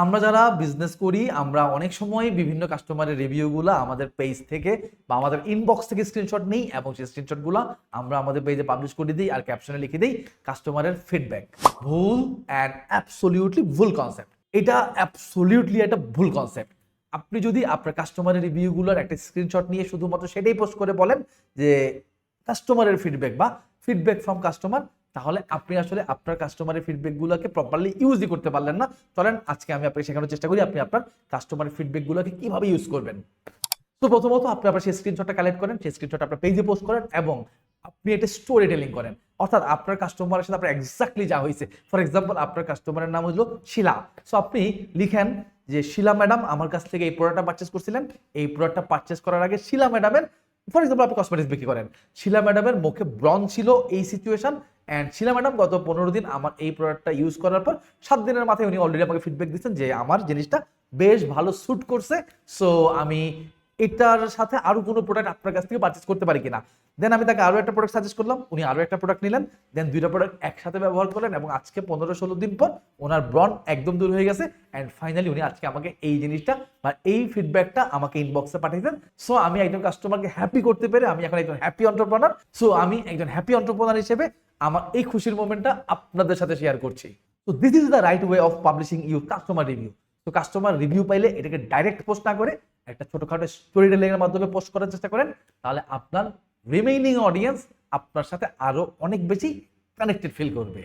আমরা যারা বিজনেস করি আমরা অনেক সময় বিভিন্ন কাস্টমারের রিভিউগুলো আমাদের পেজ থেকে বা আমাদের ইনবক্স থেকে স্ক্রিনশট নিই এবং সেই স্ক্রিনশটগুলো আমরা আমাদের পেজে পাবলিশ করে দিই আর ক্যাপশনে লিখে দিই কাস্টমারের ফিডব্যাক। ভুল অ্যান্ড অ্যাবসলিউটলি ভুল কনসেপ্ট। এটা অ্যাবসলিউটলি একটা ভুল কনসেপ্ট। আপনি যদি আপনার কাস্টমারের রিভিউগুলোর একটা স্ক্রিনশট নিয়ে শুধুমাত্র সেটাই পোস্ট করে বলেন যে কাস্টমারের ফিডব্যাক বা ফিডব্যাক ফ্রম কাস্টমার, তাহলে আপনি আসলে আপনার কাস্টমারের ফিডব্যাকগুলোকে প্রপারলি ইউজই করতে পারলেন না। চলেন আজকে আমি আপনাকে শেখানোর চেষ্টা করি আপনি আপনার কাস্টমারের ফিডব্যাকগুলোকে কিভাবে ইউজ করবেন। তো প্রথমত আপনি আপনার সেই স্ক্রিনশটটা কালেক্ট করেন, সেই স্ক্রিনশট আপনার পেজে পোস্ট করেন এবং আপনি এটা স্টোরি টেলিং করেন। অর্থাৎ আপনার কাস্টমারের সাথে আপনার এক্স্যাক্টলি যা হয়েছে। ফর এক্সাম্পল আপনার কাস্টমারের নাম হলো শিলা। সো আপনি লিখেন যে শিলা ম্যাডাম আমার কাছ থেকে এই প্রোডাক্টটা পারচেস করছিলেন, এই প্রোডাক্টটা পারচেস করার আগে শিলা ম্যাডামের, ফর এক্সাম্পল আপনি কসমেটিক্স বিক্রি করেন, শিলা ম্যাডামের মুখে ব্রণ ছিল এই সিচুয়েশন অ্যান্ড শিলা ম্যাডাম গত 15 দিন আমার এই প্রোডাক্টটা ইউজ করার পর 7 দিনের মাথায় উনি অলরেডি আমাকে ফিডব্যাক দিচ্ছেন যে আমার জিনিসটা বেশ ভালো স্যুট করছে। সো আমি এটার সাথে আরো কোনো প্রোডাক্ট আপনার কাছ থেকে পারচেস করতে পারি কিনা। দেন আমি তাকে আরো একটা প্রোডাক্ট সাজেস্ট করলাম, উনি আরো একটা প্রোডাক্ট নিলেন, দেন দুইটা প্রোডাক্ট একসাথে ব্যবহার করলেন এবং আজকে 15-16 দিন পর ওনার ব্রণ একদম দূর হয়ে গেছে অ্যান্ড ফাইনালি উনি আজকে আমাকে এই জিনিসটা বা এই ফিডব্যাকটা আমাকে ইনবক্সে পাঠিয়েছেন। সো আমি একজন কাস্টমারকে হ্যাপি করতে পেরে আমি এখন একজন হ্যাপি এন্টারপ্রেনার। সো আমি একজন হ্যাপি এন্টারপ্রেনার হিসেবে আমার এই খুশির মোমেন্টটা আপনাদের সাথে শেয়ার করছি। তো this is the right way of publishing your customer review. তো কাস্টমার রিভিউ পাইলে এটাকে ডাইরেক্ট পোস্ট না করে একটা ছোটখাটো স্টোরি টেলিং এর মাধ্যমে পোস্ট করার চেষ্টা করেন, তাহলে আপনার রিমেইনিং অডিয়েন্স আপনার সাথে আরো অনেক বেশি কানেক্টেড ফিল করবে।